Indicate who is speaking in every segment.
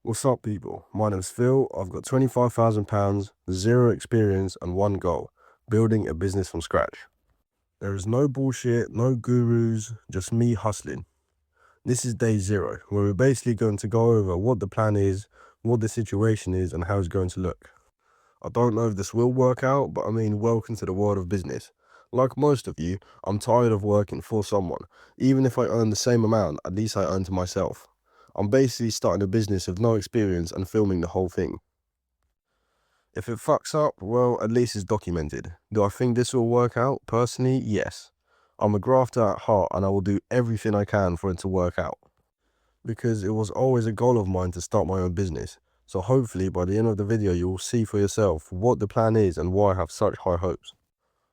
Speaker 1: What's up, people? My name's Phil. I've got £25,000, zero experience, and one goal: building a business from scratch. There is no bullshit, no gurus, just me hustling. This is day zero, where we're basically going to go over what the plan is, what the situation is, and how it's going to look. I don't know if this will work out, but I mean, welcome to the world of business. Like most of you, I'm tired of working for someone. Even if I earn the same amount, at least I earn to myself. I'm basically starting a business with no experience and filming the whole thing. If it fucks up, well, at least it's documented. Do I think this will work out? Personally, yes. I'm a grafter at heart and I will do everything I can for it to work out. Because it was always a goal of mine to start my own business. So hopefully by the end of the video you will see for yourself what the plan is and why I have such high hopes.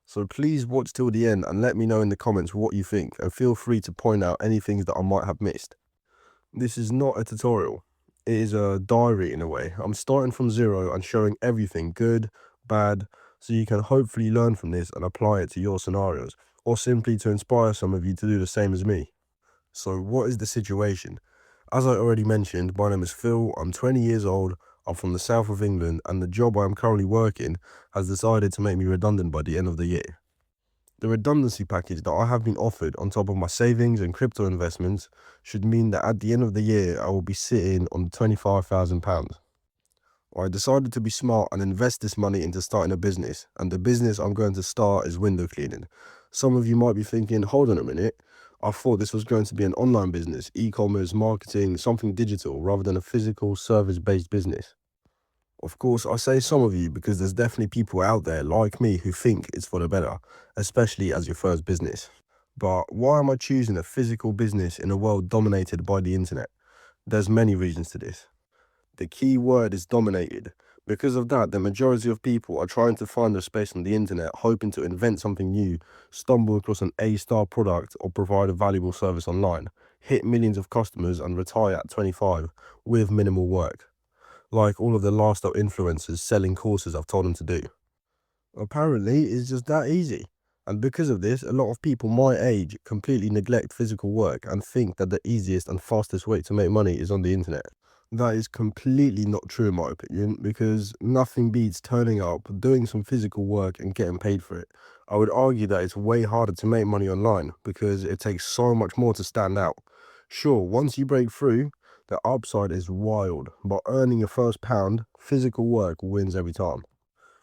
Speaker 1: So please watch till the end and let me know in the comments what you think, and feel free to point out any things that I might have missed. This is not a tutorial. It is a diary in a way. I'm starting from zero and showing everything, good, bad, so you can hopefully learn from this and apply it to your scenarios, or simply to inspire some of you to do the same as me. So what is the situation? As I already mentioned, my name is Phil, I'm 20 years old, I'm from the south of England, and the job I am currently working has decided to make me redundant by the end of the year. The redundancy package that I have been offered on top of my savings and crypto investments should mean that at the end of the year, I will be sitting on £25,000. I decided to be smart and invest this money into starting a business, and the business I'm going to start is window cleaning. Some of you might be thinking, hold on a minute, I thought this was going to be an online business, e-commerce, marketing, something digital, rather than a physical service-based business. Of course, I say some of you because there's definitely people out there like me who think it's for the better, especially as your first business. But why am I choosing a physical business in a world dominated by the internet? There's many reasons to this. The key word is dominated. Because of that, the majority of people are trying to find their space on the internet, hoping to invent something new, stumble across an A-star product, or provide a valuable service online, hit millions of customers, and retire at 25 with minimal work. Like all of the lifestyle influencers selling courses I've told them to do. Apparently, it's just that easy. And because of this, a lot of people my age completely neglect physical work and think that the easiest and fastest way to make money is on the internet. That is completely not true in my opinion, because nothing beats turning up, doing some physical work and getting paid for it. I would argue that it's way harder to make money online because it takes so much more to stand out. Sure, once you break through, the upside is wild, but earning your first pound, physical work wins every time.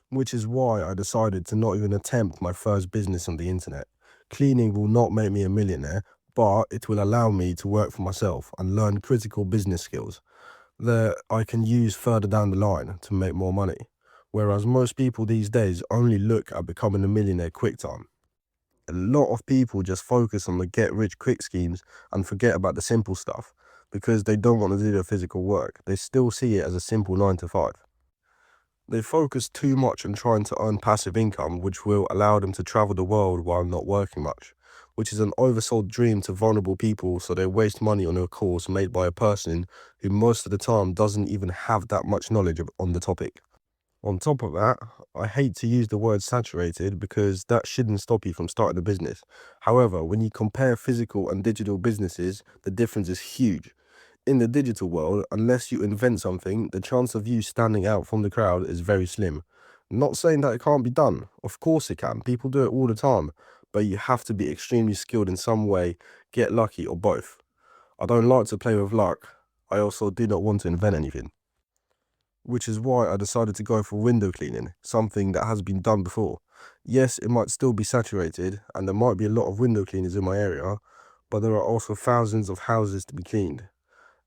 Speaker 1: Which is why I decided to not even attempt my first business on the internet. Cleaning will not make me a millionaire, but it will allow me to work for myself and learn critical business skills that I can use further down the line to make more money. Whereas most people these days only look at becoming a millionaire quick time. A lot of people just focus on the get rich quick schemes and forget about the simple stuff because they don't want to do the physical work. They still see it as a simple 9 to 5. They focus too much on trying to earn passive income, which will allow them to travel the world while not working much, which is an oversold dream to vulnerable people, so they waste money on a course made by a person who most of the time doesn't even have that much knowledge on the topic. On top of that, I hate to use the word saturated because that shouldn't stop you from starting a business. However, when you compare physical and digital businesses, the difference is huge. In the digital world, unless you invent something, the chance of you standing out from the crowd is very slim. Not saying that it can't be done. Of course it can. People do it all the time. But you have to be extremely skilled in some way, get lucky, or both. I don't like to play with luck. I also do not want to invent anything. Which is why I decided to go for window cleaning, something that has been done before. Yes, it might still be saturated, and there might be a lot of window cleaners in my area, but there are also thousands of houses to be cleaned.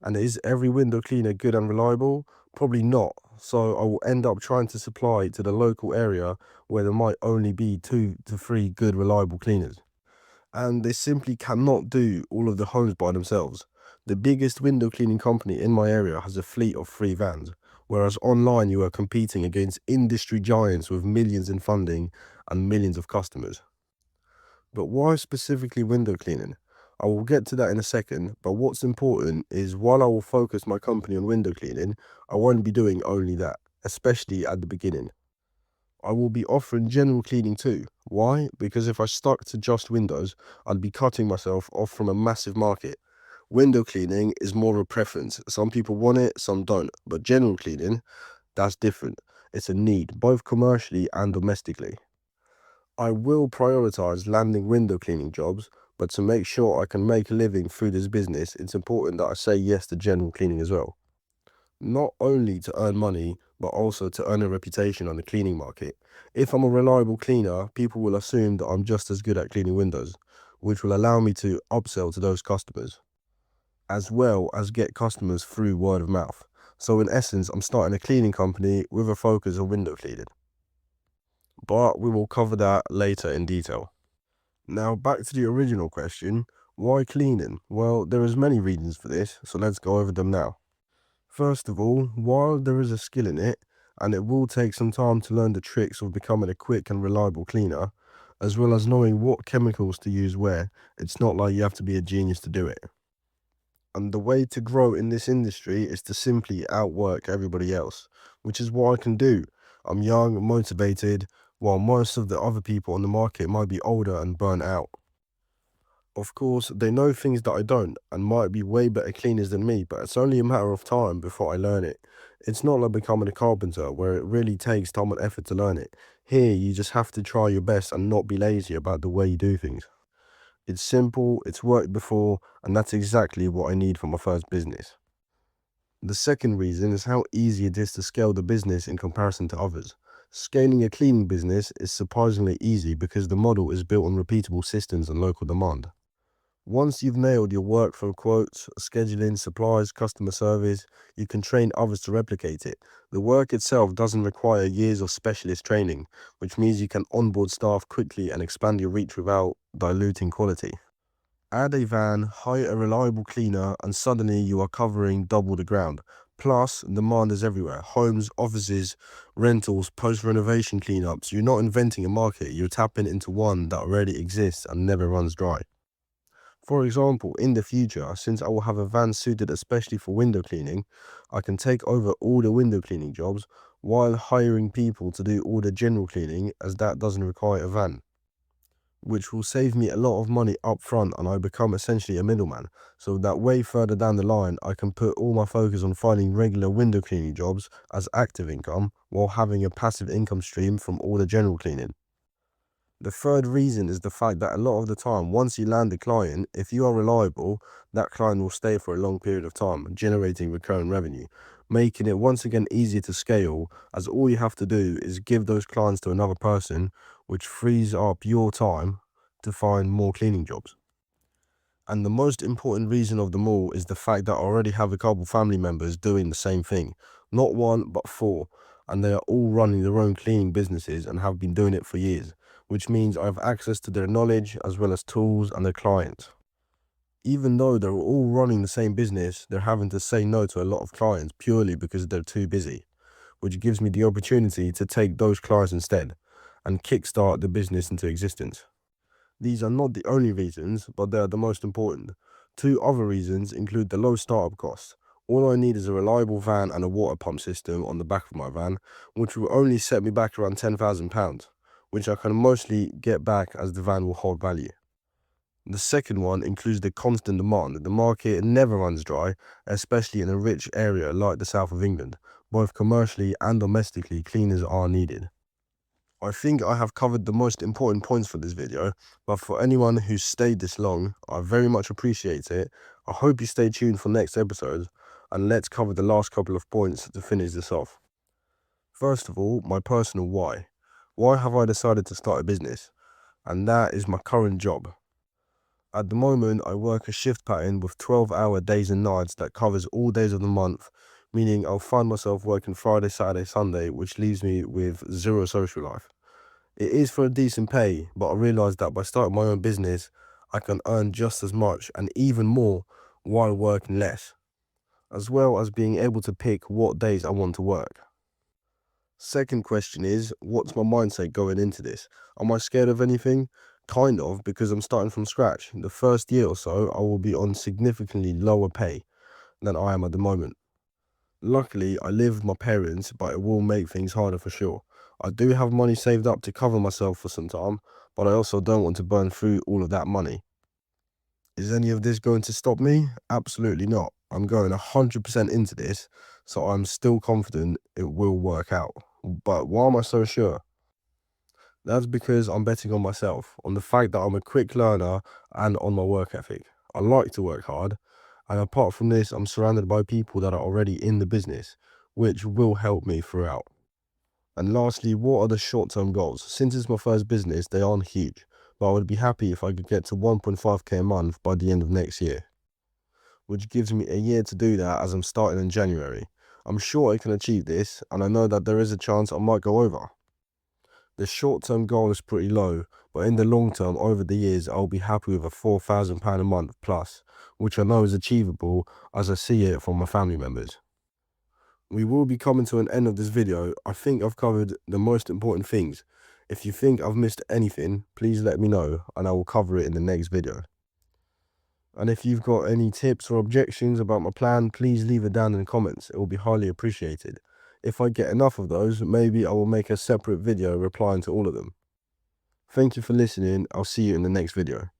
Speaker 1: And is every window cleaner good and reliable? Probably not. So I will end up trying to supply to the local area where there might only be 2 to 3 good reliable cleaners. And they simply cannot do all of the homes by themselves. The biggest window cleaning company in my area has a fleet of 3 vans, whereas online you are competing against industry giants with millions in funding and millions of customers. But why specifically window cleaning? I will get to that in a second, but what's important is while I will focus my company on window cleaning, I won't be doing only that, especially at the beginning. I will be offering general cleaning too. Why? Because if I stuck to just windows, I'd be cutting myself off from a massive market, Window cleaning is more of a preference. Some people want it, some don't. But general cleaning, that's different. It's a need, both commercially and domestically. I will prioritize landing window cleaning jobs, but to make sure I can make a living through this business, it's important that I say yes to general cleaning as well. Not only to earn money, but also to earn a reputation on the cleaning market. If I'm a reliable cleaner, people will assume that I'm just as good at cleaning windows, which will allow me to upsell to those customers, as well as get customers through word of mouth. So in essence, I'm starting a cleaning company with a focus on window cleaning. But we will cover that later in detail. Now back to the original question, why cleaning? Well, there is many reasons for this, so let's go over them now. First of all, while there is a skill in it, and it will take some time to learn the tricks of becoming a quick and reliable cleaner, as well as knowing what chemicals to use where, it's not like you have to be a genius to do it. And the way to grow in this industry is to simply outwork everybody else, which is what I can do. I'm young, motivated, while most of the other people on the market might be older and burnt out. Of course, they know things that I don't and might be way better cleaners than me, but it's only a matter of time before I learn it. It's not like becoming a carpenter where it really takes time and effort to learn it. Here, you just have to try your best and not be lazy about the way you do things. It's simple, it's worked before, and that's exactly what I need for my first business. The second reason is how easy it is to scale the business in comparison to others. Scaling a cleaning business is surprisingly easy because the model is built on repeatable systems and local demand. Once you've nailed your workflow quotes, scheduling, supplies, customer service, you can train others to replicate it. The work itself doesn't require years of specialist training, which means you can onboard staff quickly and expand your reach without diluting quality. Add a van, hire a reliable cleaner, and suddenly you are covering double the ground. Plus, demand is everywhere. Homes, offices, rentals, post-renovation cleanups. You're not inventing a market, you're tapping into one that already exists and never runs dry. For example, in the future, since I will have a van suited especially for window cleaning, I can take over all the window cleaning jobs while hiring people to do all the general cleaning, as that doesn't require a van, which will save me a lot of money up front, and I become essentially a middleman. So that way further down the line, I can put all my focus on finding regular window cleaning jobs as active income while having a passive income stream from all the general cleaning. The third reason is the fact that a lot of the time, once you land a client, if you are reliable, that client will stay for a long period of time, generating recurring revenue, making it once again easier to scale, as all you have to do is give those clients to another person, which frees up your time to find more cleaning jobs. And the most important reason of them all is the fact that I already have a couple family members doing the same thing. Not one, but four. And they are all running their own cleaning businesses and have been doing it for years, which means I have access to their knowledge as well as tools and their clients. Even though they're all running the same business, they're having to say no to a lot of clients purely because they're too busy, which gives me the opportunity to take those clients instead and kickstart the business into existence. These are not the only reasons, but they are the most important. Two other reasons include the low startup cost. All I need is a reliable van and a water pump system on the back of my van, which will only set me back around £10,000, which I can mostly get back as the van will hold value. The second one includes the constant demand. The market never runs dry, especially in a rich area like the south of England. Both commercially and domestically, cleaners are needed. I think I have covered the most important points for this video, but for anyone who's stayed this long, I very much appreciate it. I hope you stay tuned for next episodes, and let's cover the last couple of points to finish this off. First of all, my personal why. Why have I decided to start a business? And that is my current job. At the moment, I work a shift pattern with 12-hour days and nights that covers all days of the month, meaning I'll find myself working Friday, Saturday, Sunday, which leaves me with zero social life. It is for a decent pay, but I realised that by starting my own business, I can earn just as much and even more while working less, as well as being able to pick what days I want to work. Second question is, what's my mindset going into this? Am I scared of anything? Kind of, because I'm starting from scratch. The first year or so, I will be on significantly lower pay than I am at the moment. Luckily, I live with my parents, but it will make things harder for sure. I do have money saved up to cover myself for some time, but I also don't want to burn through all of that money. Is any of this going to stop me? Absolutely not. I'm going 100% into this, so I'm still confident it will work out. But why am I so sure? That's because I'm betting on myself, on the fact that I'm a quick learner and on my work ethic. I like to work hard. And apart from this, I'm surrounded by people that are already in the business, which will help me throughout. And lastly, what are the short-term goals? Since it's my first business, they aren't huge, but I would be happy if I could get to 1.5k a month by the end of next year, which gives me a year to do that as I'm starting in January. I'm sure I can achieve this, and I know that there is a chance I might go over. The short-term goal is pretty low, but in the long term, over the years, I'll be happy with a £4,000 a month plus, which I know is achievable as I see it from my family members. We will be coming to an end of this video. I think I've covered the most important things. If you think I've missed anything, please let me know and I will cover it in the next video. And if you've got any tips or objections about my plan, please leave it down in the comments. It will be highly appreciated. If I get enough of those, maybe I will make a separate video replying to all of them. Thank you for listening. I'll see you in the next video.